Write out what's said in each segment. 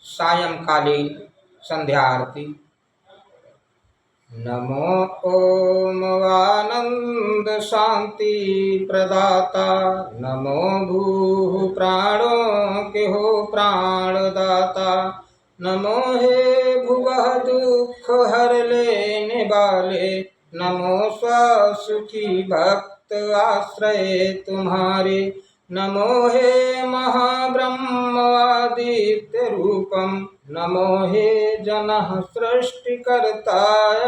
सायंकालीन संध्या आरती। नमो ओम आनंद शांति प्रदाता, नमो भूः प्राणों के हो प्राणदाता, नमो हे भुवः दुख हर लेने वाले, नमो स्वसुखी भक्त आश्रय तुम्हारे, नमो हे महाब्रह्मादित्य रूपम, नमो हे जनः सृष्टिकर्ता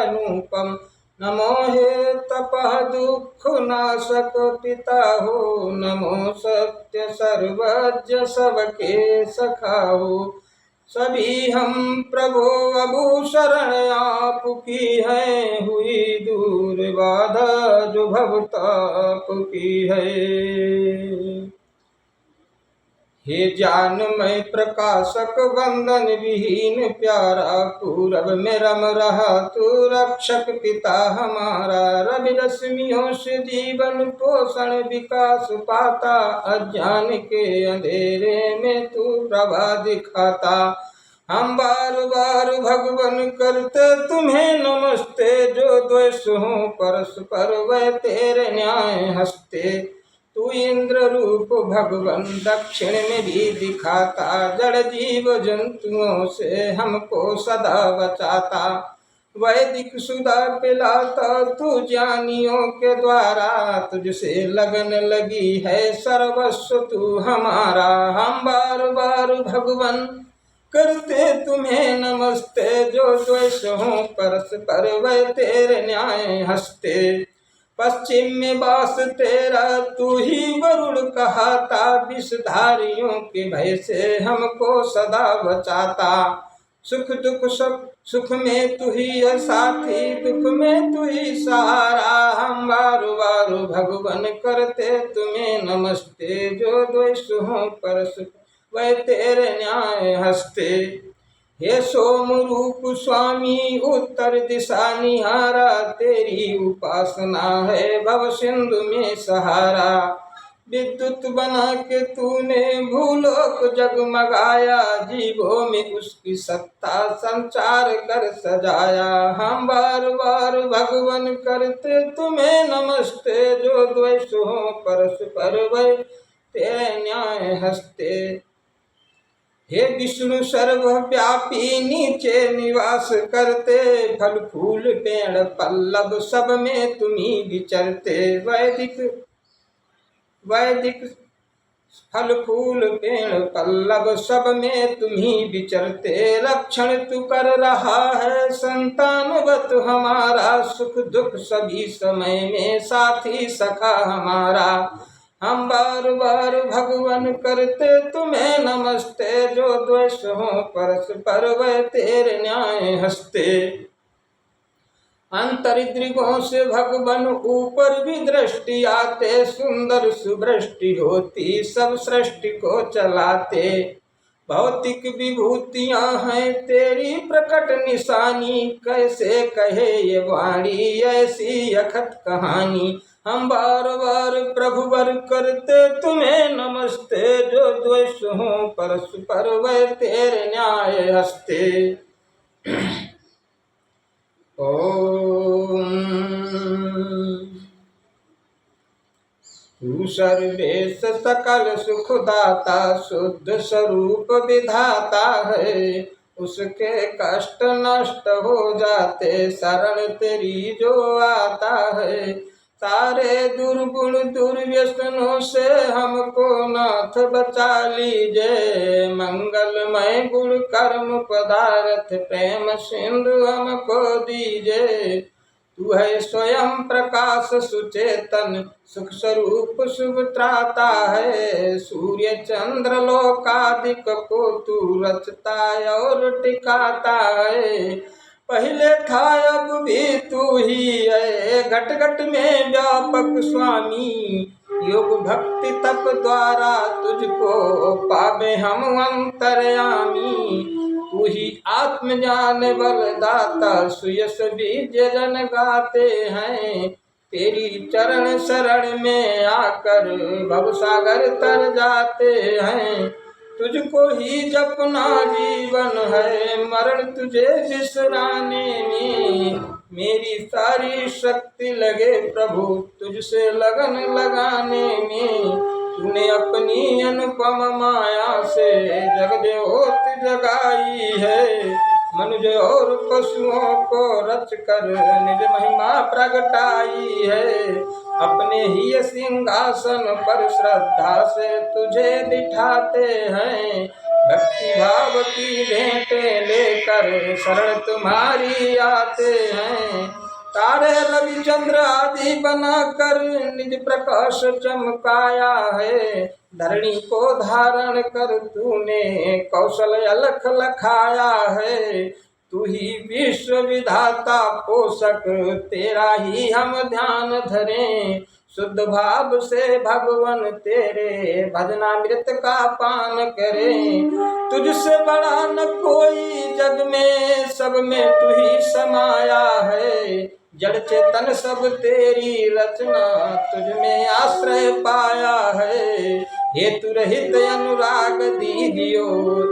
अनुपम, नमो हे तपः दुख नाशक पिता हो, नमो सत्य सर्वज्ञ सबके सखा हो। सभी हम प्रभो अबू शरण आपकी है, हुई दूर बाधा जो भवताप की है। हे ज्ञानमय प्रकाशक वंदन विहीन प्यारा, पूरब में रम रहा तू रक्षक पिता हमारा, रवि रश्मियों से जीवन पोषण विकास पाता, अज्ञान के अंधेरे में तू प्रभा दिखाता। हम बार बार भगवन करते तुम्हें नमस्ते, जो द्वेष हो परस्पर वह तेरे न्याय हंसते। तू इंद्र रूप भगवन दक्षिण में भी दिखाता, जड़ जीव जंतुओं से हमको सदा बचाता। वैदिक सुधा पिलाता तू ज्ञानियों के द्वारा, तुझसे लगन लगी है सर्वस्व तू हमारा। हम बार बार भगवन करते तुम्हें नमस्ते, जो द्वेष हो परस्पर वह तेरे न्याय हंसते। पश्चिम में वास तेरा तू ही वरुण कहाता, विषधारियों के भय से हमको सदा बचाता। सुख दुख सुख में तू ही साथी, दुख में तू ही सहारा। हम बार बार भगवन करते तुम्हें नमस्ते, जो द्वेष हो परस्पर वह तेरे न्याय हंसते। हे सोम रूप स्वामी उत्तर दिशा निहारा, तेरी उपासना है भव सिंधु में सहारा। विद्युत बना के तूने भूलोक जगमगाया, जीवों में उसकी सत्ता संचार कर सजाया। हम बार बार भगवन करते तुम्हें नमस्ते, जो द्वेष हो परस्पर वह तेरे न्याय हंसते। हे विष्णु सर्वव्यापी नीचे निवास करते, फल फूल पेड़ पल्लव सब में तुम्ही विचरते। वैदिक फल फूल पेड़ पल्लव सब में तुम्ही विचरते। रक्षण तू कर रहा है संतानवत हमारा, सुख दुख सभी समय में साथी सखा हमारा। हम बार बार भगवन करते तुम्हें नमस्ते, जो द्वेष हो परस्पर वह तेरे न्याय हंसते। अंतरिद्रिगों से भगवन ऊपर भी दृष्टि आते, सुंदर सुवृष्टि होती सब सृष्टि को चलाते। भौतिक विभूतियां हैं तेरी प्रकट निशानी, कैसे कहे ये वाणी ऐसी अखत कहानी। हम बार बार प्रभुवर करते तुम्हें नमस्ते, जो द्वेष हो परस्पर वह तेरे न्याय हंसते। ओम तू सर्वेश सकल सुखदाता, शुद्ध स्वरूप विधाता है। उसके कष्ट नष्ट हो जाते, शरण तेरी जो आता है। सारे दुर्गुण दुर्व्यसनों से हमको नाथ बचा लीजिए, मंगलमय गुण कर्म पदार्थ प्रेम सिंधु हमको दीजिए। तू है स्वयं प्रकाश सुचेतन, सुख स्वरूप शुभ त्राता है। सूर्य चंद्र लोकादिक को तू रचता और टिकाता है। पहले था अब भी तू ही है, घट घट में व्यापक स्वामी। योग भक्ति तप द्वारा तुझको पावे हम अंतर्यामी। तू ही आत्मज्ञान बलदाता सुयस बीज जन गाते हैं। तेरी चरण शरण में आकर भवसागर तर जाते हैं। तुझको ही जपना जीवन है, मरण तुझे बिसराने में। मेरी सारी शक्ति लगे प्रभु तुझसे लगन लगाने में। तूने अपनी अनुपम माया से जगज्योत जगाई है। मनुष्य और पशुओं को रच कर निज महिमा प्रगटाई है। अपने ही सिंहासन पर श्रद्धा से तुझे बिठाते हैं। भक्ति भाव की भेंटें लेकर शरण तुम्हारी आते हैं। तारे रवि चंद्र आदि बनाकर निज प्रकाश चमकाया है। धरणी को धारण कर तूने कौशल अलख लखाया है। तू ही विश्व विधाता पोषक तेरा ही हम ध्यान धरें। शुद्ध भाव से भगवन तेरे भजनामृत का पान करें। तुझसे बड़ा न कोई जग में, सब में तू ही समाया है। जड़ चेतन सब तेरी रचना तुझ में आश्रय पाया है। हेतु रहित अनुराग दीदियो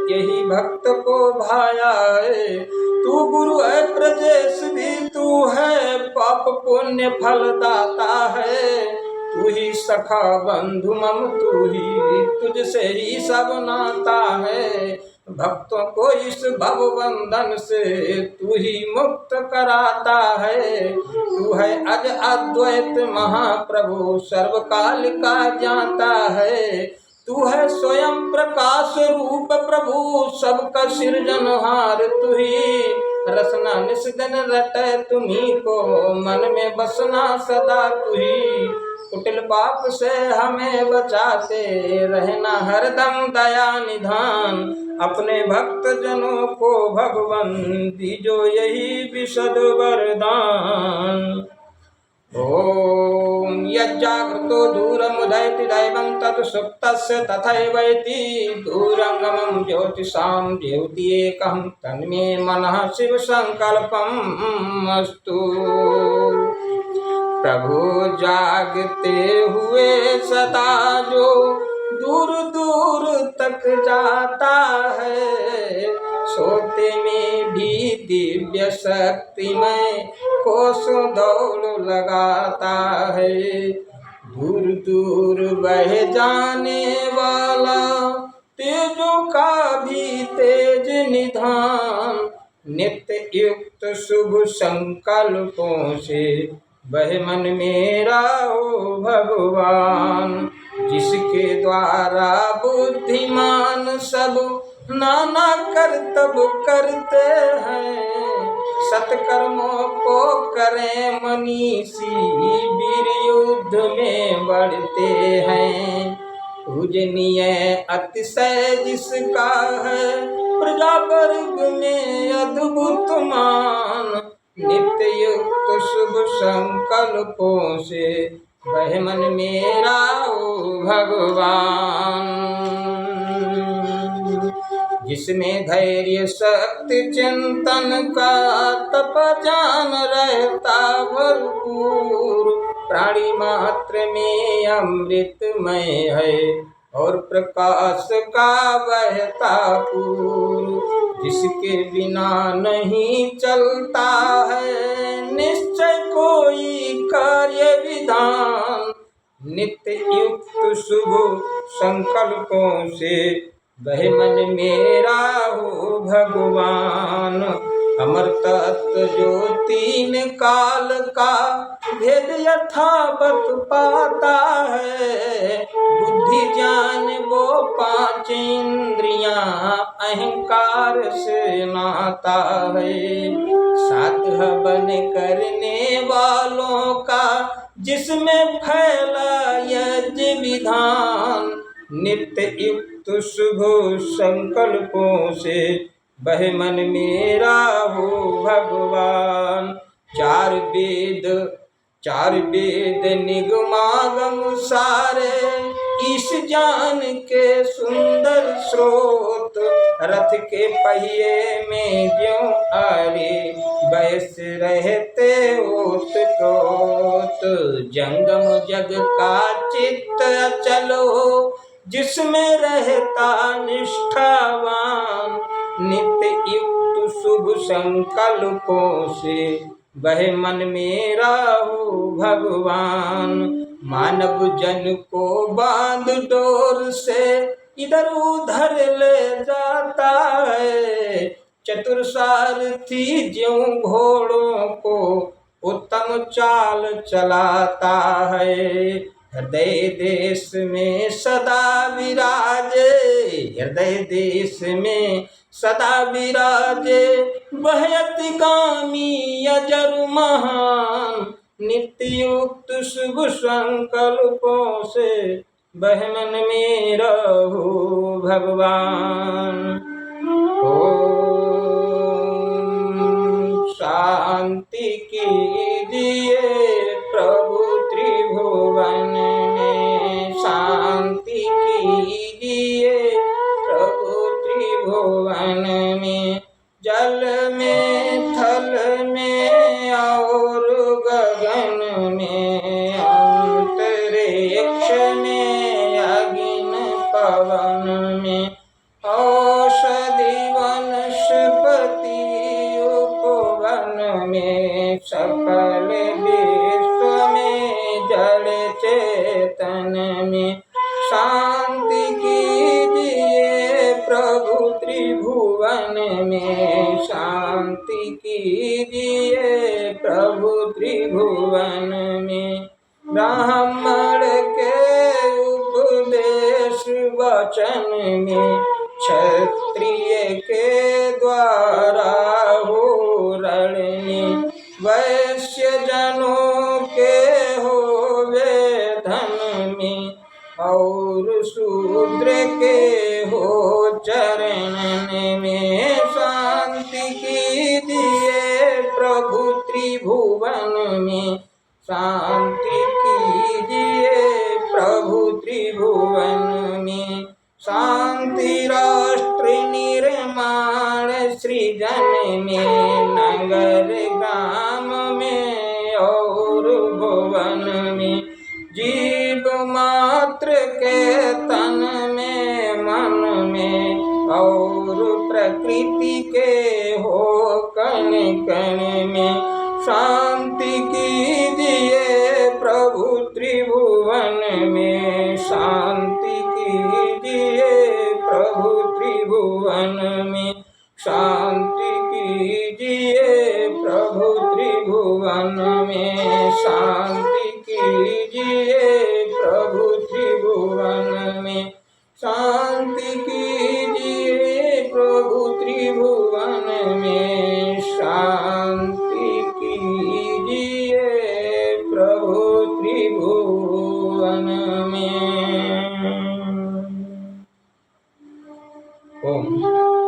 यही भक्त को भाया है। तू गुरु है प्रजेश भी तू है, पाप पुण्य फल दाता है। तू ही सखा बंधु मम तू ही, तुझसे ही सब नाता है। भक्तों को इस भव बंधन से तू ही मुक्त कराता है। तू है अज अद्वैत महाप्रभु सर्वकाल का जानता है। तू है स्वयं प्रकाश रूप प्रभु सबका सृजनहार। तू ही रसना निस्दन रटे तुम्ही को, मन में बसना सदा तू ही। कुटिल पाप से हमें बचाते रहना हरदम दया निधान। अपने भक्त जनों को भगवन दीजो यही विशद वरदान। ओम यज्जागृतो दूरमुदयति दैवं तत् सुप्तस्य तथैवैति। दूरंगमं ज्योतिषां ज्योति एकं तन्मे मनः शिव संकल्पम् अस्तु। प्रभु जागते हुए सदा जो दूर दूर तक जाता है। सोते में भी दिव्य शक्ति में कोसों दौड़ लगाता है। दूर दूर बह जाने वाला तेजों का भी तेज निधान। नित्य युक्त शुभ संकल्पों से वह मन मेरा ओ भगवान। जिसके द्वारा बुद्धिमान सब नाना करतब करते हैं। सत्कर्मों को करें मनीषी वीर युद्ध में बढ़ते हैं। पूजनीय अतिशय जिसका है प्रजा वर्ग में अद्भुत मान। नित्य युक्त शुभ संकल्पों से वह मन मेरा ओ भगवान। जिसमें धैर्य शक्ति चिंतन का तप ज्ञान रहता भरपूर। प्राणी मात्र में अमृतमय है और प्रकाश का बहता पूर्व। जिसके बिना नहीं चलता है निश्चय कोई कार्य विधान। नित्य युक्त शुभ संकल्पों से वह मन मेरा हो भगवान। अमर तत्व जो तीन काल का भेद यथावत पाता है। बुद्धि ज्ञान वो पांच इंद्रियां अहंकार से नाता है। सात हवन करने वालों का जिसमें फैला यज्ञ विधान। नित्य युक्त शुभ संकल्पों से वह मन मेरा हो भगवान। चार वेद निगमागम सारे इस ज्ञान के सुंदर स्रोत रथ के पहिए में ज्यों आरे बैस रहते ओत प्रोत। जंगम जग का चित्त चलो जिसमें रहता निष्ठावान, नित्य युक्त शुभ संकल्पों से वह मन मेरा हो भगवान। मानव जन को बांध डोर से इधर उधर ले जाता है, चतुर सारथी ज्यों घोड़ों को उत्तम चाल चलाता है। हृदय देश में सदा विराजे, हृदय देश में सदा विराजे वह अतिगामी अजर महान, नित्य युक्त शुभ संकल्पों से वह मन मेरा हो भगवान। ओम शांति कीजिए प्रभु त्रिभुवन में, शांति कीजिए प्रभु त्रिभुवन में। जल में थल में और गगन में, अंतरिक्ष में अग्नि पवन में, औषधि वनस्पति उपवन में, सकल विश्व में जड़ चेतन में। शांति कीजिए प्रभु त्रिभुवन में, शांति कीजिए प्रभु त्रिभुवन में। ब्राह्मण के उपदेश वचन में, क्षत्रिय के द्वारा हो रणनी, वैश्य जनों के हो वेधन में, और शूद्र के हो चरणन में। शांति कीजिए प्रभु त्रिभुवन में, शांति कीजिए प्रभु त्रिभुवन में। शांति राष्ट्र निर्माण सृजन में, नगर ग्राम में और भुवन में। जीव मात्र के तन में मन में, और प्रकृति के हो कण कण में। शांति कीजिए प्रभु त्रिभुवन में, शांति कीजिए प्रभु त्रिभुवन में, शांति कीजिए प्रभु त्रिभुवन में, शांति कीजिए प्रभु त्रिभुवन में, शांति कीजिए प्रभु त्रिभुवन में, शांति कीजिए प्रभु त्रिभुवन में। ओम।